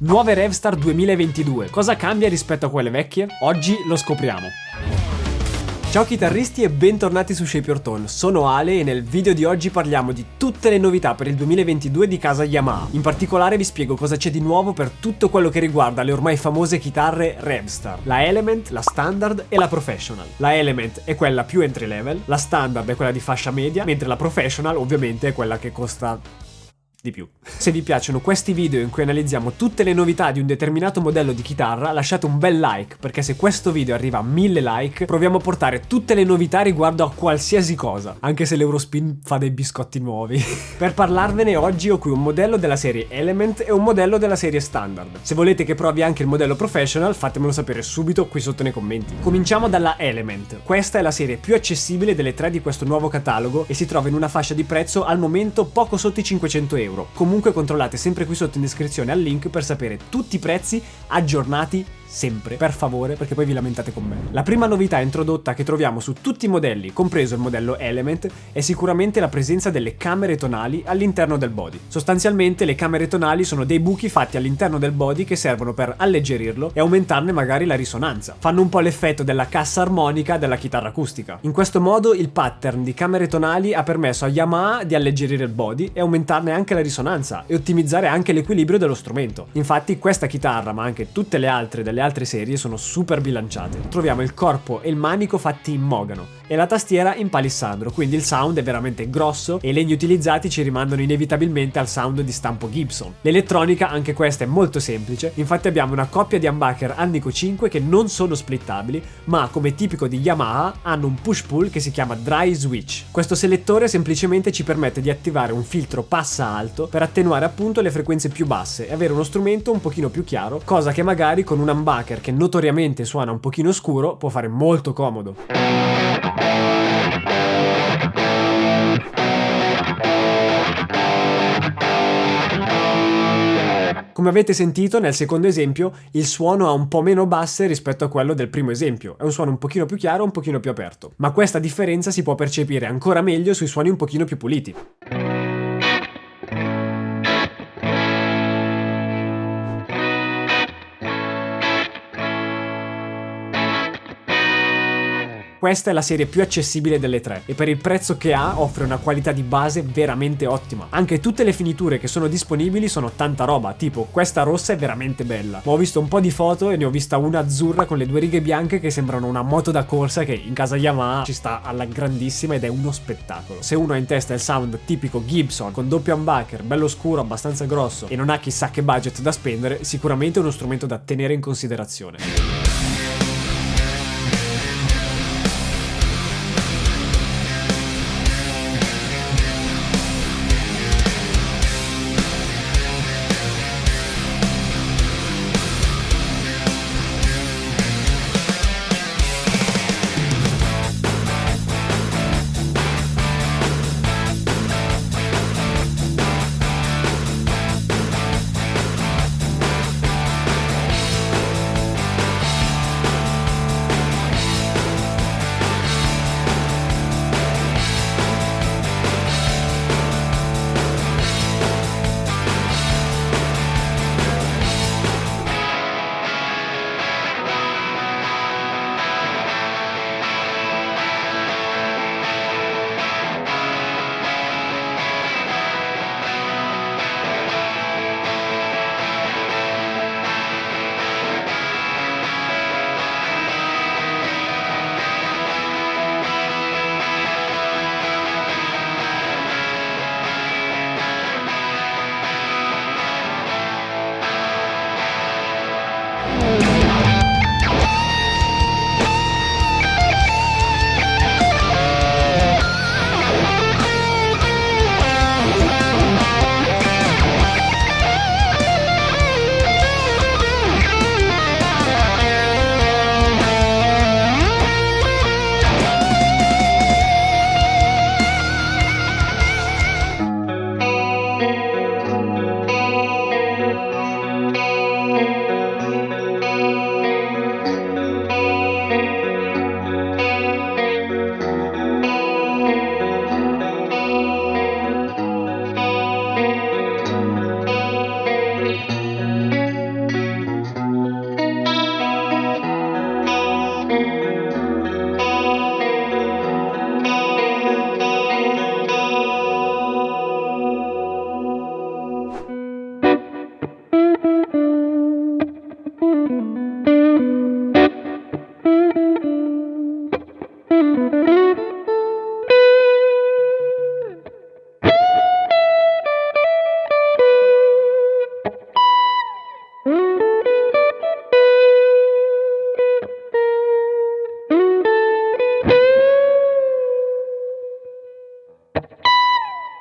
Nuove Revstar 2022, cosa cambia rispetto a quelle vecchie? Oggi lo scopriamo. Ciao chitarristi e bentornati su Shape Your Tone, sono Ale e nel video di oggi parliamo di tutte le novità per il 2022 di casa Yamaha. In particolare vi spiego cosa c'è di nuovo per tutto quello che riguarda le ormai famose chitarre Revstar, la Element, la Standard e la Professional. La Element è quella più entry level, la Standard è quella di fascia media, mentre la Professional ovviamente è quella che costa di più. Se vi piacciono questi video in cui analizziamo tutte le novità di un determinato modello di chitarra, lasciate un bel like, perché se questo video arriva a 1000 like proviamo a portare tutte le novità riguardo a qualsiasi cosa, anche se l'Eurospin fa dei biscotti nuovi. Per parlarvene oggi ho qui un modello della serie Element e un modello della serie Standard. Se volete che provi anche il modello Professional fatemelo sapere subito qui sotto nei commenti. Cominciamo dalla Element. Questa è la serie più accessibile delle tre di questo nuovo catalogo e si trova in una fascia di prezzo al momento poco sotto i 500 euro. Comunque controllate sempre qui sotto in descrizione al link per sapere tutti i prezzi aggiornati sempre, per favore, perché poi vi lamentate con me. La prima novità introdotta che troviamo su tutti i modelli, compreso il modello Element, è sicuramente la presenza delle camere tonali all'interno del body. Sostanzialmente le camere tonali sono dei buchi fatti all'interno del body che servono per alleggerirlo e aumentarne magari la risonanza. Fanno un po' l'effetto della cassa armonica della chitarra acustica. In questo modo il pattern di camere tonali ha permesso a Yamaha di alleggerire il body e aumentarne anche la risonanza e ottimizzare anche l'equilibrio dello strumento. Infatti questa chitarra, ma anche tutte le altre delle altre serie, sono super bilanciate. Troviamo il corpo e il manico fatti in mogano e la tastiera in palissandro, quindi il sound è veramente grosso e i legni utilizzati ci rimandano inevitabilmente al sound di stampo Gibson. L'elettronica anche questa è molto semplice, infatti abbiamo una coppia di humbucker Alnico 5 che non sono splittabili, ma come tipico di Yamaha hanno un push-pull che si chiama Dry Switch. Questo selettore semplicemente ci permette di attivare un filtro passa alto per attenuare appunto le frequenze più basse e avere uno strumento un pochino più chiaro, cosa che magari con un humbucker che notoriamente suona un pochino scuro può fare molto comodo. Come avete sentito nel secondo esempio, il suono ha un po' meno basse rispetto a quello del primo esempio, è un suono un pochino più chiaro, un pochino più aperto, ma questa differenza si può percepire ancora meglio sui suoni un pochino più puliti. Questa è la serie più accessibile delle tre e per il prezzo che ha offre una qualità di base veramente ottima. Anche tutte le finiture che sono disponibili sono tanta roba, tipo questa rossa è veramente bella, ma ho visto un po' di foto e ne ho vista una azzurra con le due righe bianche che sembrano una moto da corsa che in casa Yamaha ci sta alla grandissima ed è uno spettacolo. Se uno ha in testa il sound tipico Gibson con doppio humbucker, bello scuro, abbastanza grosso e non ha chissà che budget da spendere, sicuramente è uno strumento da tenere in considerazione.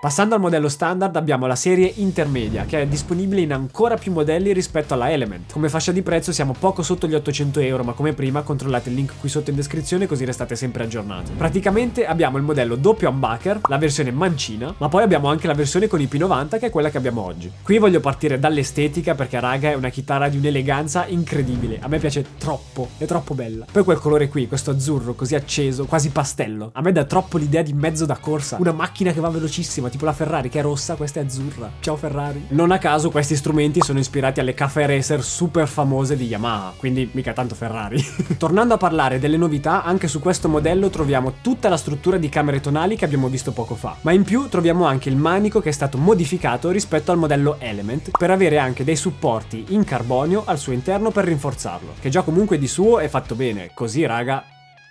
Passando al modello standard abbiamo la serie intermedia, che è disponibile in ancora più modelli rispetto alla Element. Come fascia di prezzo siamo poco sotto gli 800 euro, ma come prima controllate il link qui sotto in descrizione così restate sempre aggiornati. Praticamente abbiamo il modello doppio humbucker, la versione mancina, ma poi abbiamo anche la versione con i P90 che è quella che abbiamo oggi. Qui voglio partire dall'estetica perché raga è una chitarra di un'eleganza incredibile, a me piace troppo, è troppo bella. Poi quel colore qui, questo azzurro così acceso, quasi pastello, a me dà troppo l'idea di mezzo da corsa, una macchina che va velocissima, tipo la Ferrari che è rossa, questa è azzurra. Ciao Ferrari. Non a caso questi strumenti sono ispirati alle Cafe Racer super famose di Yamaha, quindi mica tanto Ferrari. Tornando a parlare delle novità, anche su questo modello troviamo tutta la struttura di camere tonali che abbiamo visto poco fa, ma in più troviamo anche il manico che è stato modificato rispetto al modello Element per avere anche dei supporti in carbonio al suo interno per rinforzarlo, che già comunque di suo è fatto bene, così raga.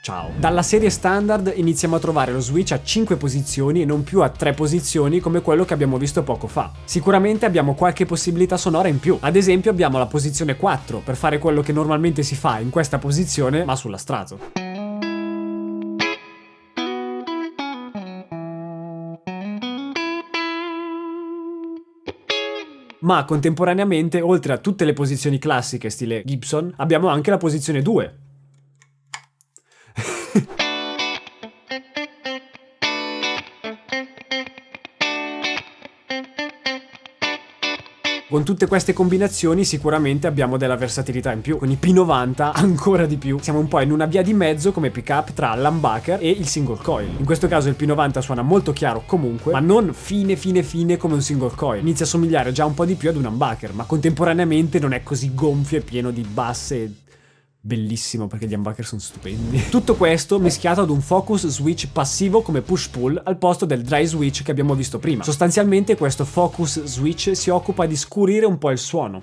Ciao. Dalla serie standard iniziamo a trovare lo switch a 5 posizioni e non più a 3 posizioni come quello che abbiamo visto poco fa. Sicuramente abbiamo qualche possibilità sonora in più. Ad esempio abbiamo la posizione 4 per fare quello che normalmente si fa in questa posizione ma sulla strato. Ma contemporaneamente, oltre a tutte le posizioni classiche stile Gibson, abbiamo anche la posizione 2. Con tutte queste combinazioni sicuramente abbiamo della versatilità in più, con i P90 ancora di più. Siamo un po' in una via di mezzo come pick-up tra l'humbucker e il single coil. In questo caso il P90 suona molto chiaro comunque, ma non fine come un single coil. Inizia a somigliare già un po' di più ad un humbucker, ma contemporaneamente non è così gonfio e pieno di basse. Bellissimo perché gli humbucker sono stupendi. Tutto questo mischiato ad un focus switch passivo come push-pull al posto del dry switch che abbiamo visto prima. Sostanzialmente questo focus switch si occupa di scurire un po' il suono.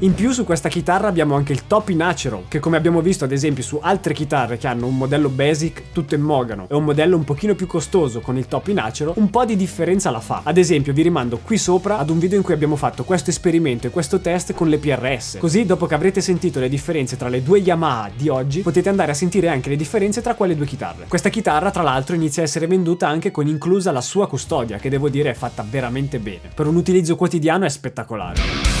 In più su questa chitarra abbiamo anche il top in acero, che come abbiamo visto ad esempio su altre chitarre che hanno un modello basic tutto in mogano e un modello un pochino più costoso con il top in acero, un po' di differenza la fa. Ad esempio vi rimando qui sopra ad un video in cui abbiamo fatto questo esperimento e questo test con le PRS, così dopo che avrete sentito le differenze tra le due Yamaha di oggi potete andare a sentire anche le differenze tra quelle due chitarre. Questa chitarra tra l'altro inizia a essere venduta anche con inclusa la sua custodia, che devo dire è fatta veramente bene. Per un utilizzo quotidiano è spettacolare.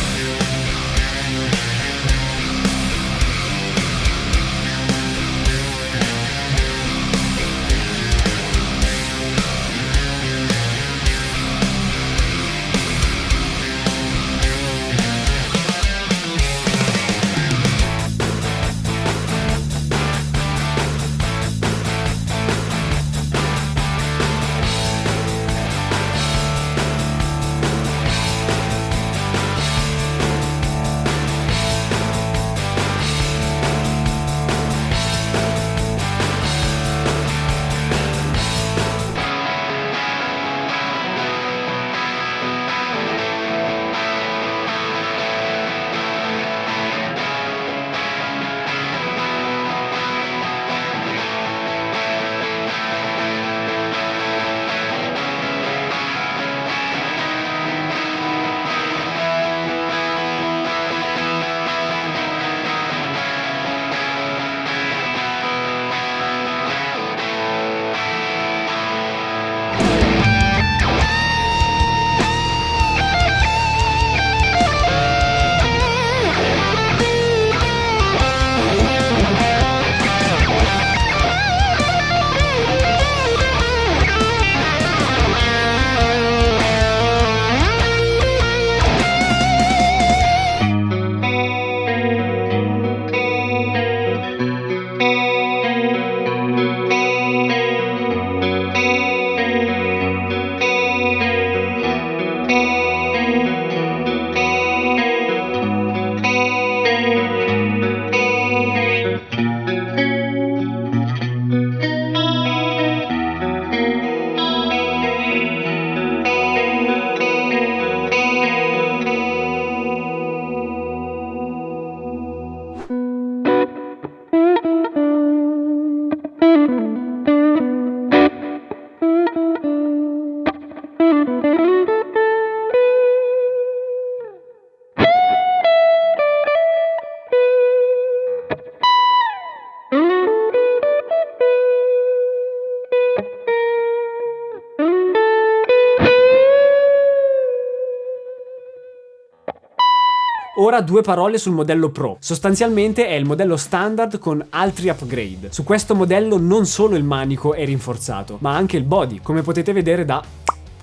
Ora due parole sul modello Pro. Sostanzialmente è il modello standard con altri upgrade. Su questo modello non solo il manico è rinforzato, ma anche il body, come potete vedere da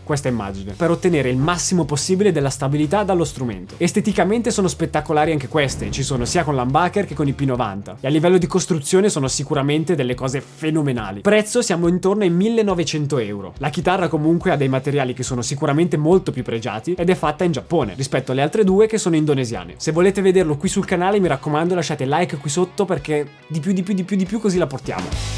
questa immagine, per ottenere il massimo possibile della stabilità dallo strumento. Esteticamente sono spettacolari anche queste, ci sono sia con l'humbucker che con i P90, e a livello di costruzione sono sicuramente delle cose fenomenali. Prezzo siamo intorno ai 1900 euro. La chitarra comunque ha dei materiali che sono sicuramente molto più pregiati ed è fatta in Giappone rispetto alle altre due che sono indonesiane. Se volete vederlo qui sul canale, mi raccomando, lasciate like qui sotto perché di più così la portiamo.